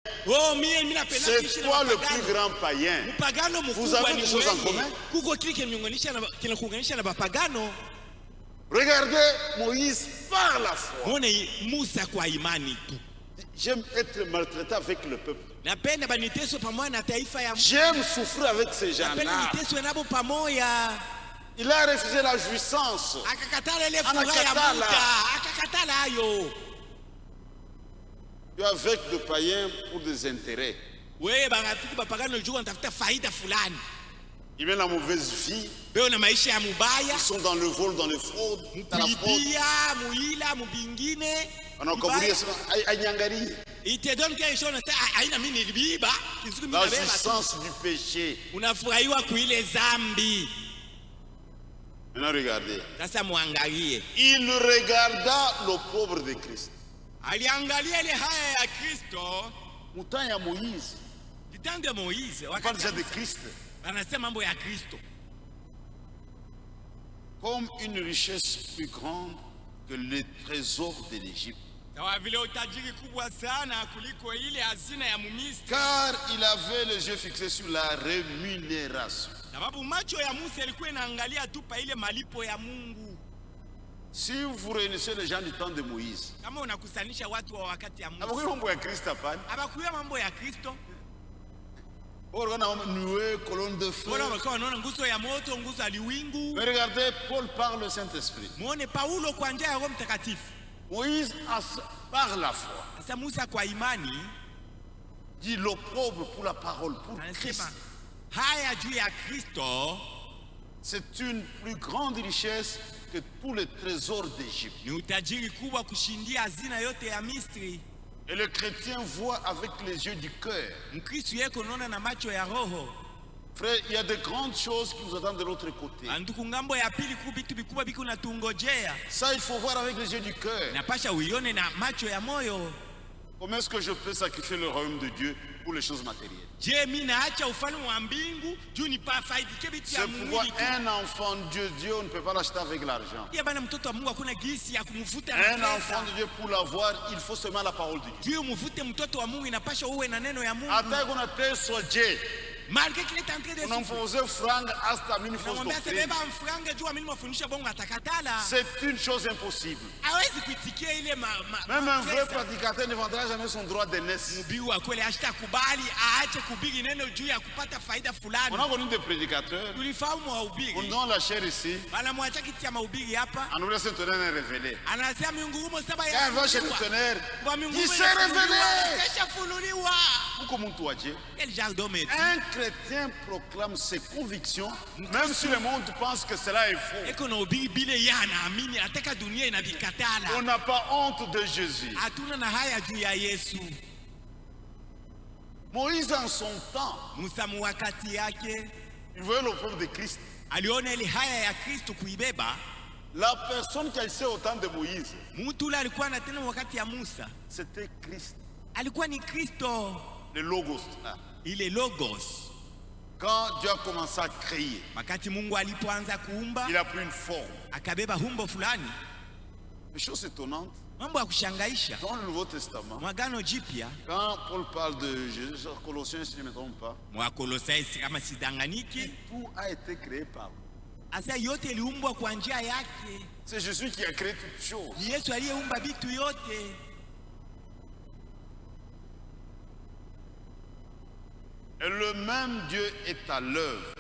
C'est quoi le plus grand païen? Vous avez des choses en commun? Regardez, Moïse par la foi. J'aime être maltraité avec le peuple. J'aime souffrir avec ces gens-là. Il a refusé la jouissance. Tu es avec des païens pour des intérêts. Ils mènent la mauvaise vie. Ils sont dans le vol, dans le fraude, dans la fraude. La jouissance du péché. Maintenant regardez. Il regarda le pauvre de Christ. Mouton Moïse. On parle déjà de Christ. Comme une richesse plus grande que les trésors de l'Égypte. Car il avait les yeux fixés sur la rémunération. Si vous réunissez les gens du temps de Moïse, colonne de feu. Mais regardez, Paul parle au Saint-Esprit. Moïse, par la foi, dit l'opprobre pour la parole, pour Christ. C'est une plus grande richesse que tous les trésors d'Égypte. Et le chrétien voit avec les yeux du cœur. Frère, il y a de grandes choses qui nous attendent de l'autre côté. Ça, il faut voir avec les yeux du cœur. Comment est-ce que je peux sacrifier le royaume de Dieu pour les choses matérielles? C'est pourquoi un enfant de Dieu, on ne peut pas l'acheter avec l'argent. Un enfant de Dieu, pour l'avoir, il faut seulement la parole de Dieu. Attends qu'on a soit Dieu. C'est une chose impossible. Même un vrai praticateur ne vendra jamais son droit d'aînesse. On a connu des prédicateurs. On donne la chair ici. On oublie ce tonnerre est révélé. Quand il va chez le tonnerre, il s'est révélé. Un chrétien proclame ses convictions, même si le monde pense que cela est faux. On n'a pas honte de Jésus. Moïse en son temps, il voyait le peuple de Christ. La personne qui a au temps de Moïse, c'était Christ. Le Logos. Il est Logos. Quand Dieu a commencé à créer, il a pris une forme. Une chose étonnante, dans le Nouveau Testament, quand Paul parle de Jésus, Colossiens, si je ne me trompe pas, tout a été créé par lui. C'est Jésus qui a créé toutes choses. Et le même Dieu est à l'œuvre.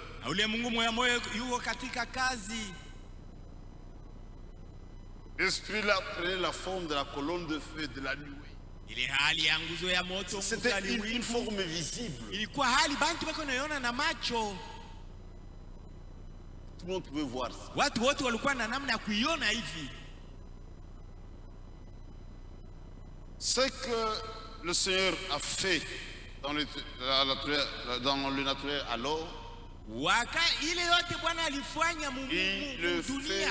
L'Esprit là prenait la forme de la colonne de feu de la nuée. C'était une forme visible. Tout le monde pouvait voir ça. Ce que le Seigneur a fait dans le naturel alors, il le fait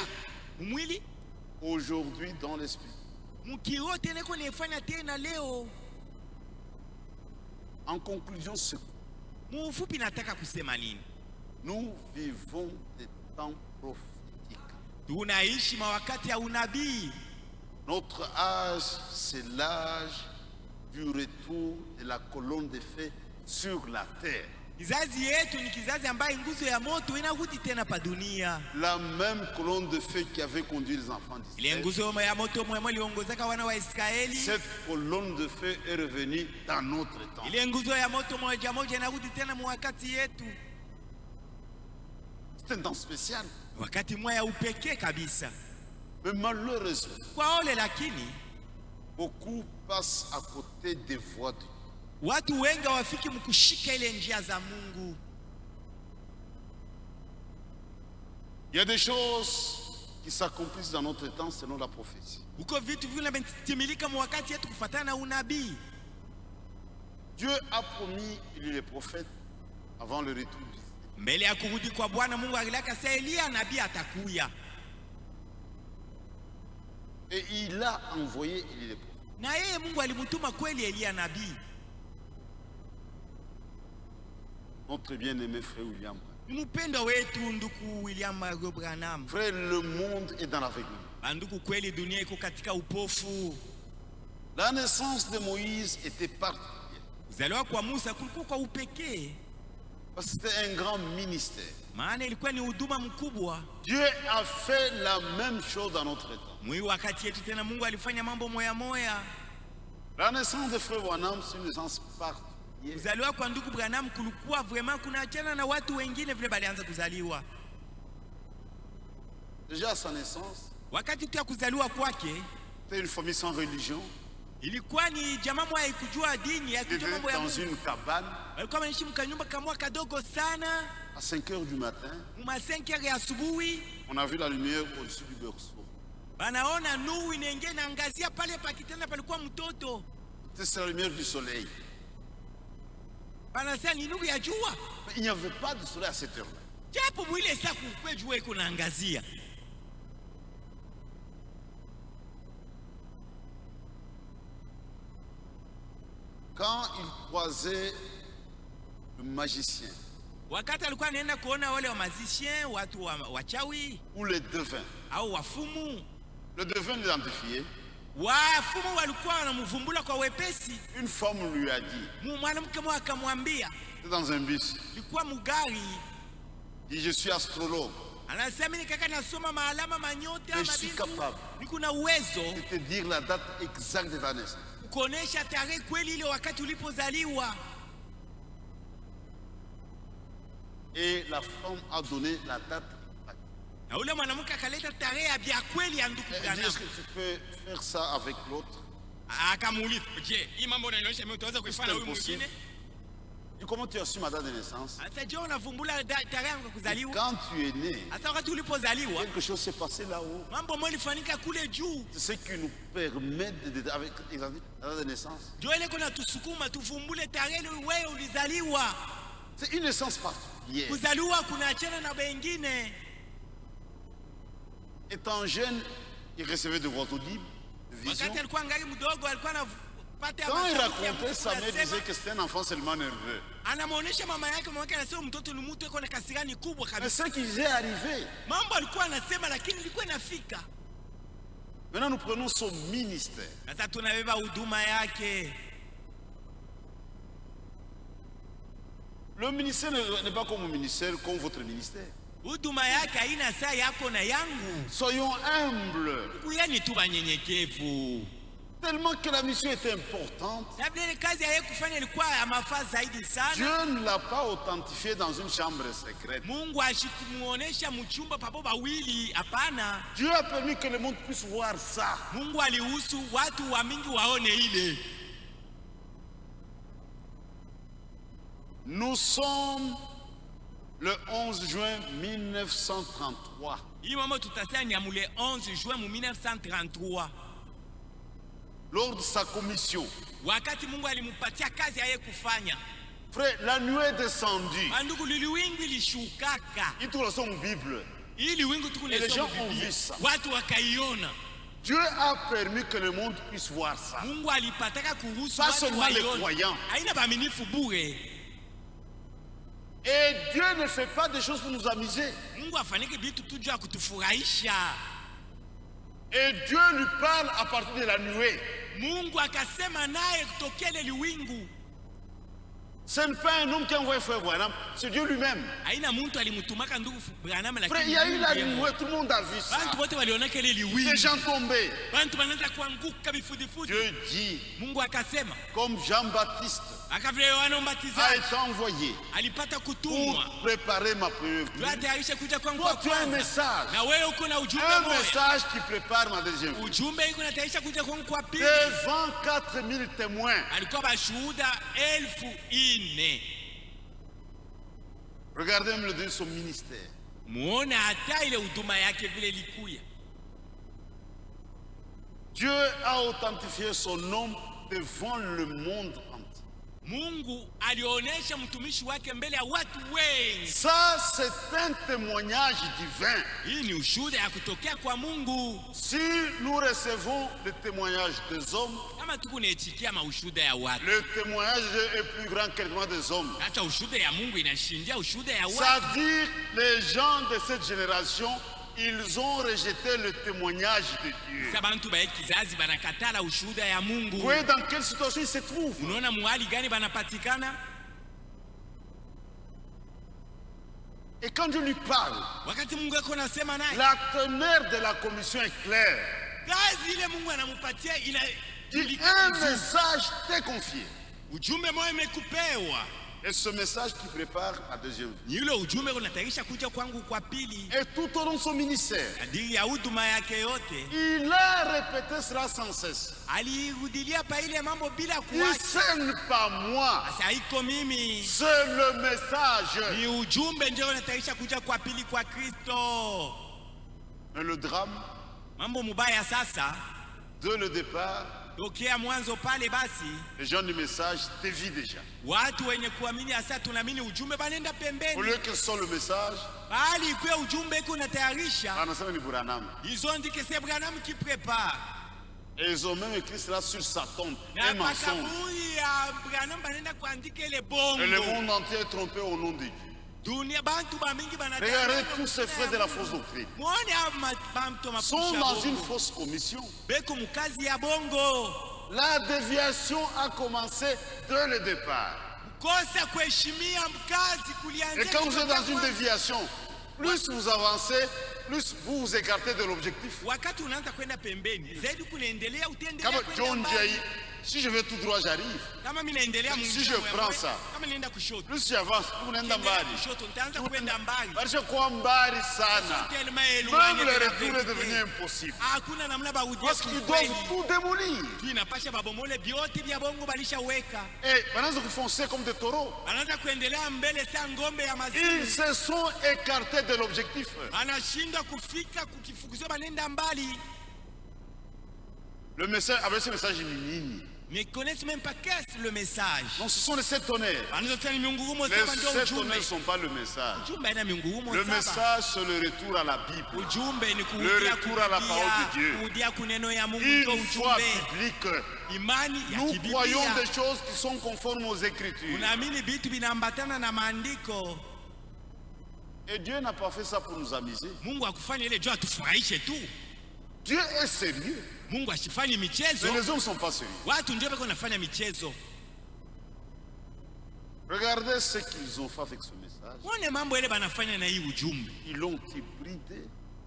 aujourd'hui dans l'esprit. En conclusion, nous vivons des temps prophétiques. Notre âge, c'est l'âge du retour de la colonne de feu sur la terre. Kizazi yetu ni kizazi ambaye nguzo ya moto inarudi tena pa dunia. La même colonne de feu qui avait conduit les enfants d'Israël. Ile nguzo ya moto mwema iliongozaka wana wa Israeli. Cette colonne de feu est revenue dans notre temps. Ile nguzo ya moto moja moja inarudi tena mwakati yetu. C'est un temps spécial. Wakati moya upekee kabisa. Mais malheureusement, kwa ole lakini beaucoup passent à côté des voies de Dieu. Watu wengi wafiki mkushika ile njia za Mungu. Il y a des choses qui s'accomplissent dans notre temps selon la prophétie. Uko vitu vinatimilika mwakati yetu kufuatana na unabii. Dieu a promis, il est le prophète avant le retour d'Israël. Mbele ya kurudi kwa Bwana Mungu alilaka sa Elia nabii atakuya. Et il a envoyé Élie le prophète. Na yeye Mungu alimutuma kweli Elia nabii. Notre bien-aimé frère William. Mpendo wetu ndugu William Branham. Frère, le monde est dans l'aveuglement. Banduku kweli dunia iko katika upofu. La naissance de Moïse était particulière. Kuzaliwa kwa Musa kulikuwa kwa upekee. Parce que c'était un grand ministère. Maana ilikuwa ni huduma mkubwa. Dieu a fait la même chose dans notre temps. Mwi wakati yetu tena Mungu alifanya mambo moya moya. La naissance de frère Branham, c'est une naissance particulière. Kuzaliwa kwa ndugu Branham kulikuwa vraiment kuna achana na watu wengine vile balianza kuzaliwa. Déjà à sa naissance, wakati tu ya kuzaliwa kwake, c'était une famille sans religion. Ilikuwa ni jamaa moja ikujua dini ya kujua mambo ya Mungu. Dans une cabane. Walikuwa wanaishi mkanyumba kamwa kadogo sana. À 5 heures du matin. Ma 5 heures ya asubuhi. On a vu la lumière au-dessus du berceau. Banaona nuru inaingia na angazia pale pakitana palikuwa mtoto. C'est la lumière du soleil. Banasema ni nuru ya jua. Mais il n'y avait pas de soleil à cette heure-là. Japo mwile saa kukwe jua iko na angazia. Quand il croisait le magicien, wakati alikuwa anaenda kuona wale wa magicien, watu wachawi ou les devins, au wafumu, le devin l'identifiait. Wafumu walikuwa wanamvumbula kwa wepesi. Une femme lui a dit, mwanamke mmoja akamwambia, c'est dans un bus, ilikuwa mugari, dit je suis astrologue. Anasema ni kaka nasoma maalama manyota ama vitu. Niko na uwezo de te dire la date exacte de ta naissance. Kuonesha tarehe kweli ile wakati ulipozaliwa. Et la femme a donné la date exacte. Na ule mwanamke akaleta tarehe ya kweli ya ndugu Branham. Est-ce que tu peux faire ça avec l'autre? Akamuuliza, je, hii mambo unanionyesha mimi utaweza kuifanya huyu mwingine? Et comment tu as su ma date de naissance? Quand tu es né, quelque chose s'est passé là-haut. C'est ce qui nous permet avec la date de naissance. C'est une naissance particulière. Étant jeune, il recevait de voix audibles, de visions. Quand il racontait, sa mère disait que c'était un enfant seulement nerveux. Mais ce qui est arrivé. Maintenant nous prenons son ministère. Le ministère n'est pas comme mon ministère, comme votre ministère. Soyons humbles. Tellement que la mission est importante, Dieu ne l'a pas authentifié dans une chambre secrète. Dieu a permis que le monde puisse voir ça. Nous sommes le 11 juin 1933. Lors de sa commission, frère, la nuée est descendue. Il trouve son Bible. Et les gens ont vu ça. Dieu a permis que le monde puisse voir ça. Pas seulement les croyants. Et Dieu ne fait pas des choses pour nous amuser. Et Dieu lui parle à partir de la nuée. Mungu akasema naye kutokea ile liwingu. Ce n'est pas un homme qui a envoyé frère Branham, c'est Dieu lui-même. Haina muntu alimtumaka ndugu Branham, Frère, lakini il y a eu la nuée, tout le monde a vu ça. bantu wote waliona ile liwingu. Les gens tombaient. Bantu wanaanza kuanguka bifudifudi. Dieu dit, Mungu akasema, comme Jean-Baptiste akavile Yohana a Mbatizaji été envoyé alipata kutumwa pour préparer ma première venue. atayarisha kuja kwangu Toi, kwa tu as un kwanza. message. Na wewe uko na ujumbe Un moja. message qui prépare ma deuxième venue. Ujumbe iko natayarisha kuja kwangu kwa pili. Devant 4000 témoins. Alikuwa bashuhuda 4,000. Regardez même le de son ministère. Muone hata ile huduma yake vile ilikuya. Dieu a authentifié son nom devant le monde entier. Mungu alionesha mtumishi wake mbele ya watu wengi. Ça, c'est un témoignage divin. Hii ni ushuhuda ya kutokea kwa Mungu. Si nous recevons le témoignage des hommes, Kama tuko naitikia maushuhuda ya watu, le témoignage est plus grand que le témoignage des hommes. hata ushuhuda ya Mungu inashindia ushuhuda ya watu. C'est-à-dire, les gens de cette génération, ils ont rejeté le témoignage de Dieu. Sabantu ba kizazi banakatala ushuhuda ya Mungu. Vous voyez dans quelle situation ils se trouvent? Unaona muhali gani banapatikana? Et quand Dieu lui parle, Wakati Mungu yako nasema naye, la teneur de la commission est claire. kazi ile Mungu anamupatia ina Un message t'est confié. ujumbe moyo umekupewa. Et ce message qui prépare la deuxième vie. Ni yule ujumbe unatayarisha kuja kwangu kwa pili. Et tout au long de son ministère, Kadiri ya huduma yake yote, il a répété cela sans cesse. alirudilia pa ile mambo bila Il kuacha. ce n'est pas moi, Sasa haiko mimi, c'est le message. ni ujumbe ndio unatayarisha kuja kwa pili kwa Kristo. Mais le drame, Mambo mubaya sasa, dès le départ, tokea mwanzo pale basi, les gens du message dévient déjà. watu wenye kuamini hasa tunaamini ujumbe banenda Au pembeni. lieu que ce soit le message, Bali kwa ujumbe iko unatayarisha. anasema ni Branham. Ils ont dit que c'est Branham qui prépare. Et ils ont même écrit cela sur sa tombe. Na Un mensonge. makaburi ya Branham banenda kuandika ile Et le bongo. monde entier est trompé au nom de Dieu. Dunia bantu bamingi Regardez tous ces frères de la fausse doctrine. Mwone bantu Sont mapusha dans une bongo. fausse commission. Beko mukazi ya bongo. La déviation a commencé dès le départ. Kosa kuheshimia mkazi Et kulianzia. quand vous êtes dans kutoka une mwanzo. déviation, plus vous avancez, plus vous vous écartez de l'objectif. Wakati unaanza kwenda pembeni, zaidi kunaendelea Comme utaendelea kwenda John mbali. Jay, si je vais tout droit, j'arrive. Kama mimi naendelea Si je prends ça, kama nienda kushoto. plus j'avance, plus unaenda Niendelea mbali. kushoto nitaanza kwenda mbali. Parce que mbali sana. Tellement Même éloigné le de la retour est devenu vérité. impossible. Hakuna namna barudia Parce qu'ils kukweli. doivent tout démolir. Inapasha babomole vyote vya bongo balishaweka. Et wanaanza kufoncer comme des taureaux. Anaanza kuendelea mbele saa ngombe ya Ils mazimu. se sont écartés de l'objectif. Anashindwa kufika kukifukuzia banenda mbali. Le message, avec ce message, il nini. Ne connaissent même pas qu'est-ce le message. Donc ce sont les 7 tonnerres. Anazotana miungurumo Les saba ndio 7 ujumbe. tonnerres ne sont pas le message. Ujumbe ina miungurumo Le saba. message, c'est le retour à la Bible. Ujumbe ni Le kurudia retour à la parole de Dieu. kurudia kuneno ya Mungu ndio Une foi ujumbe. biblique. Imani ya Nous croyons kibiblia. des choses qui sont conformes aux Écritures. Unaamini vitu vinaambatana na maandiko. Et Dieu n'a pas fait ça pour nous amuser. Mungu akufanya ile jua tufurahishe tu. Dieu est sérieux. Mungu asifanye Mais michezo. les hommes ne sont pas sérieux. Watu ndio bako nafanya michezo. Regardez ce qu'ils ont fait avec ce message. Muone mambo ile banafanya na hii ujumbe. Ils l'ont hybridé.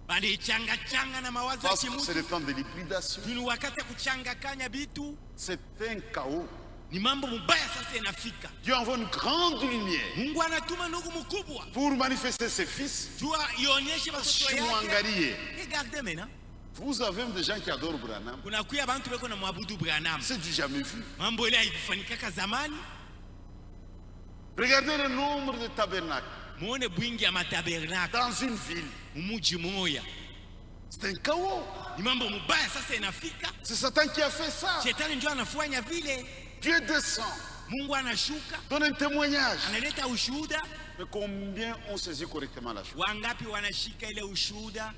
Balichanga changa na mawazo ya Parce que c'est kimutu. le temps de l'hybridation. Ni wakati ya kuchangakanya vitu. C'est un chaos. Ni mambo mubaya sasa inafika. Dieu envoie une grande lumière Mungu anatuma ndugu mkubwa. pour manifester ses fils. Jua ionyeshe watoto yake. Chimwangalie. Regardez maintenant. Vous avez même des gens qui adorent Branham. Kuna kuya bantu beko na mwabudu Branham. C'est du jamais vu. Mambo ile haikufanikaka zamani. Regardez le nombre de tabernacles Muone bwingi ya matabernaka dans une ville. mumuji moya. C'est un chaos. Ni mambo mubaya sasa inafika. C'est Satan qui a fait ça. Shetani ndio anafanya vile. Dieu descend, Mungu anashuka, donne un témoignage. analeta ushuhuda. Mais combien ont saisi correctement la chose? Wangapi wanashika ile ushuhuda?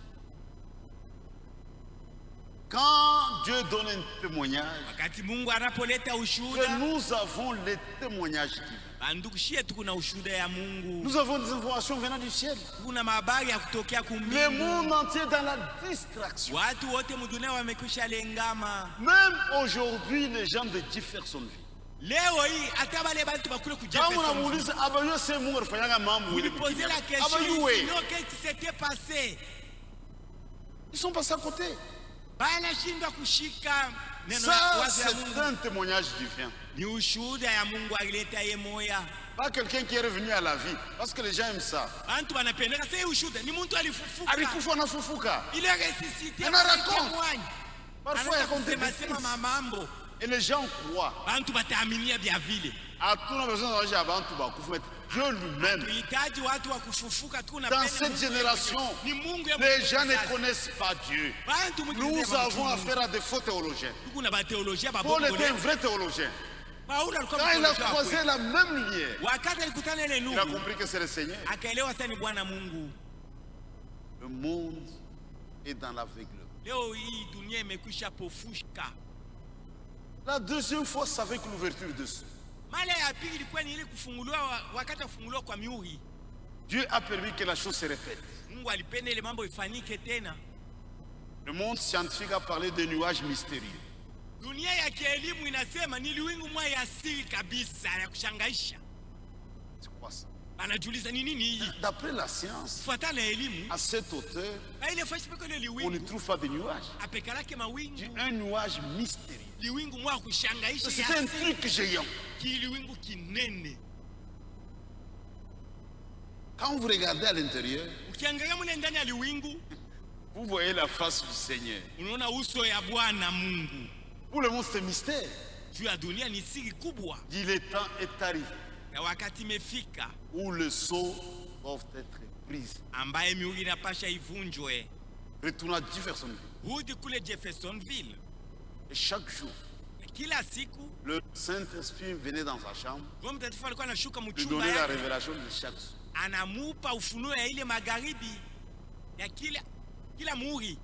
Quand Dieu donne un témoignage, wakati Mungu anapoleta que ushuhuda, nous avons les témoignages divins. bandugu shie tuko na ushuhuda ya Mungu. Nous avons des informations venant du ciel. Kuna habari ya kutokea Le kumbingu. monde entier dans la distraction. Watu wote mudunia wamekwisha lengama. Même aujourd'hui, les gens de Jeffersonville. Leo hii hata wale bantu bakule ku Quand on Jefferson. a voulu ça, abayo c'est mon refanyanga mambo. Vous lui posez la question, Abayo, sinon qu'est-ce qui s'était passé? ils sont passés à côté. Banashindwa kushika neno la Ça, wazi ya c'est Mungu. un témoignage divin. Ni ushuhuda ya Mungu alileta ye moya. Pas quelqu'un qui est revenu à la vie. Parce que les gens aiment ça. Bantu wanapendeka sasa ushuhuda. Ni mtu alifufuka. Alikufa na fufuka. Il est ressuscité. On en raconte. témoigne. Parfois, il Anataka raconte des kusema sema bêtises. mamambo. Et les gens croient. Bantu bataaminia bya vile. À tout le besoin d'argent avant tout bas. Dieu lui-même. Tuhitaji watu wa kufufuka tu na Dans cette génération, ni Mungu ya les Mungu gens ne sasa. connaissent pas Dieu. Bantu Nous mukizema avons mtu. affaire à des faux théologiens. Kuna ba teolojia ba Paul bongo était un leo. vrai théologien. Paulo alikuwa Quand il a mteolojia wa croisé kweli. la même lumière, Wakati alikutana ile il a nuru, compris que c'est le Seigneur. akaelewa sasa ni Bwana Mungu. Le monde est dans l'aveuglement. Leo hii dunia imekwisha pofushka. La deuxième fois, c'est avec l'ouverture de ceux. Mara ya pili ilikuwa ni ile kufunguliwa wakati wa kufunguliwa kwa mihuri. Dieu a permis que la chose se répète. Mungu alipenda ile mambo ifanyike tena. Le monde scientifique a parlé de nuages mystérieux. Dunia ya kielimu inasema ni liwingu mwa ya siri kabisa ya kushangaisha. C'est quoi ça? Anajiuliza ni nini hii? D'après la science, Kufuatana na elimu, à cette hauteur, ile fashi pekee ile on ne liwingu trouve pas de nuages. apekalake mawingu. Un nuage mystérieux. Liwingu mwa kushangaisha C'est ya un siri. truc géant. Kiliwingu kinene. Quand vous regardez à l'intérieur, Ukiangalia mule ndani ya liwingu, vous voyez la face du Seigneur. unaona uso ya Bwana Mungu. Pour le monde, c'est mystère. Juu ya dunia ni siri kubwa. Dit le temps est arrivé Na wakati imefika où les sceaux doivent être pris. ambaye mihuri inapasha ivunjwe. Retournons à Jeffersonville. Rudi kule Jeffersonville. Et chaque jour, Kila siku le Saint-Esprit venait dans sa chambre, Roho Mtakatifu alikuwa anashuka lui mchumba donnait la yake, révélation de chaque jour. anamupa ufunuo ya ile magharibi ya kila muhuri.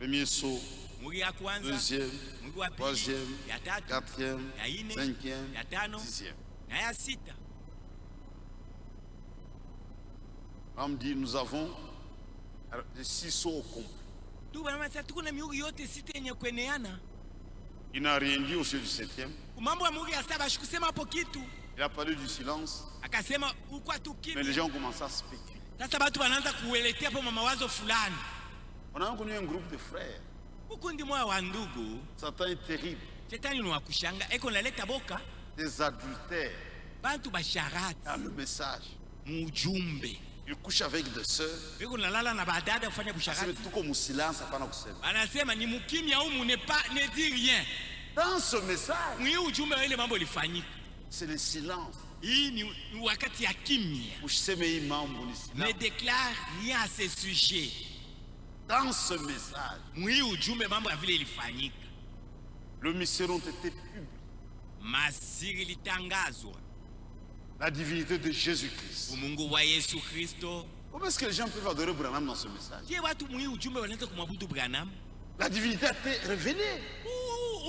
Premier sceau, Muhuri ya kwanza, deuxième, muhuri wa pili, troisième, ya tatu, quatrième, ya ine, cinquième, ya tano sixième. na ya sita. On me dit, nous avons 6 sceaux au complet. Tu bwana sasa tuko na mihuri yote sita yenye kueneana. Il n'a rien dit au sujet du 7e. Mambo ya muhuri ya saba ashikusema hapo kitu. Il a parlé du silence, Akasema ukwa tu mais les kimya. gens ont commencé à spéculer. Sasa watu wanaanza kueletea hapo mawazo fulani. On a connu un groupe de frères. Ukundi moya wa ndugu, Satan est terrible. shetani ni wa kushanga. Eko naleta boka, Des adultères bantu basharati, dans le message. mujumbe. Il couche avec des sœurs. Eko nalala na badada kufanya C'est busharati. tout comme au silence, hapana kusema. Anasema ni mukimya humu ne dit rien. Dans ce message, Mwi ujumbe wa ile mambo ilifanyika. c'est le silence. Hii ni wakati ya kimya. Usiseme hii mambo ni Ne silence. déclare rien à ce sujet. Dans ce message, Mwi ujumbe mambo ya vile ilifanyika. le mystère ont été publiés. Masiri litangazwa. La divinité de Jésus-Christ. Umungu wa Yesu Kristo. Comment est-ce que les gens peuvent adorer Branham dans ce message? Je watu mwi ujumbe wanaweza kumwabudu Branham. La divinité a été révélée.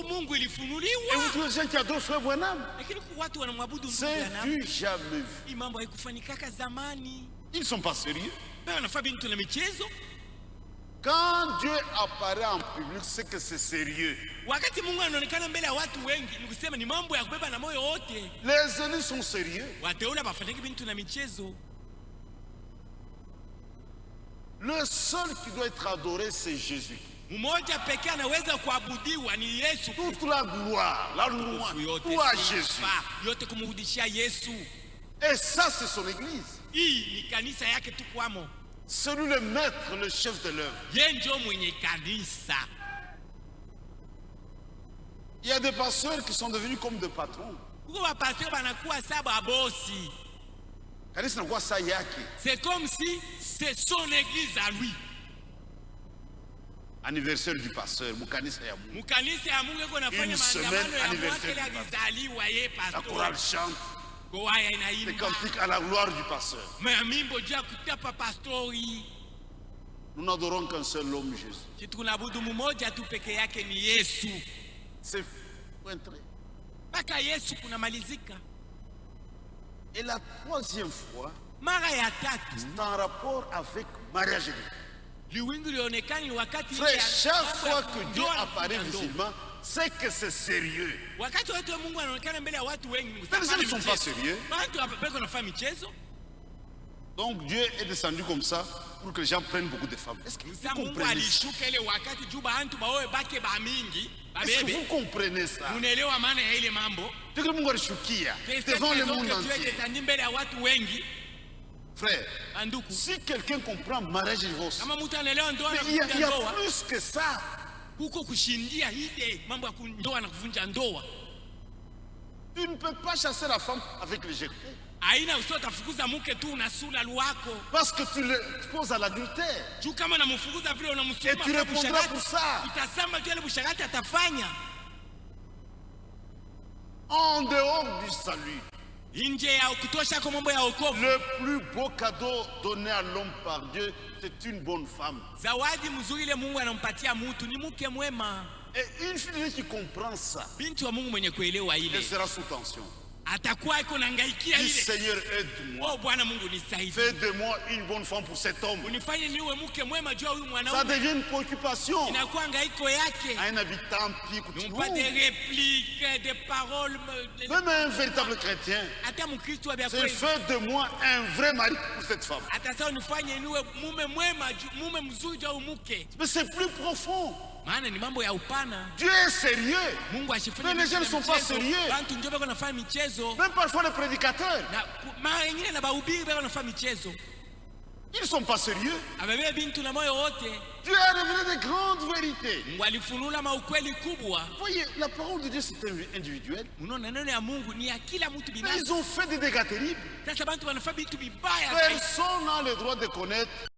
Mungu Et ilifunuliwa. vous trouvez les gens qui adorent Frère Branham? Lakini watu wanamwabudu ndugu C'est Branham. du jamais vu. Hii mambo haikufanikaka zamani. Ils ne sont pas sérieux. Bado wanafaa bintu na michezo. Quand Dieu apparaît en public, c'est que c'est sérieux. Wakati Mungu anaonekana mbele ya watu wengi, ni kusema ni mambo ya kubeba na moyo wote. Les élus sont sérieux. Wateule bafanyike bintu na michezo. Le seul qui doit être adoré, c'est Jésus. Mmoja pekee anaweza kuabudiwa ni Yesu. Toute la gloire, la louange, tout à Jésus. Yote kumrudishia Yesu. Et ça, c'est son église. Hii ni kanisa yake tu kwamo. C'est lui le maître, le chef de l'œuvre. Yeye ndio mwenye kanisa. Il y a des pasteurs qui sont devenus comme des patrons. Kuko wapasteur banakuwa saba bosi. Kanisa nakuwa saa yake. C'est comme si c'est son église à lui. Anniversaire du pasteur, mukanisa ya Mungu. Mukanisa ya Mungu iko nafanya Une maandamano semaine ya anniversaire mwaka du ile alizaliwa yeye La pastor. chorale chante Kwaya des inaimba. cantiques à la gloire du pasteur. Mamimbo juu ya kutapa pastori. Nous n'adorons qu'un seul homme, Jésus. Tunaabudu mmoja tu peke yake ni Yesu. C'est entré. Mpaka Yesu kunamalizika. Et la troisième fois, mara ya tatu, c'est en rapport avec mariage. Liwingu lionekani wakati frère, chaque fois que Dieu apparaît visible, c'est que c'est sérieux. Wakati watu wa Mungu wanaonekana mbele ya watu wengi, les gens ne sont pas sérieux. Watu hapa wanafanya michezo. Donc Dieu est descendu comme ça pour que les gens prennent beaucoup de femmes. Est-ce que vous comprenez ça? Est-ce que vous comprenez ça? Dieu que Mungu alishukia devant le monde entier. Frère, si quelqu'un comprend mariage et divorce, il y a plus que ça. Tu ne peux pas chasser la femme avec le jeté. Parce que tu l'exposes à l'adultère. Et tu répondras pour ça. En dehors du salut, le plus beau cadeau donné à l'homme par Dieu, c'est une bonne femme. Et une fille qui comprend ça, elle sera sous tension. Dis, Seigneur, aide-moi. Fais de moi une bonne femme pour cet homme. Ça devient une préoccupation. Un habitant pique. Des paroles. Même un véritable chrétien, c'est fait de moi un vrai mari pour cette femme. Mais c'est plus profond. Dieu est sérieux. Mais les gens ne sont pas sérieux. Même parfois les prédicateurs, ils ne sont pas sérieux. Dieu a révélé de grandes vérités. Voyez, la parole de Dieu c'est individuel. Mais ils ont fait des dégâts terribles. Personne n'a le droit de connaître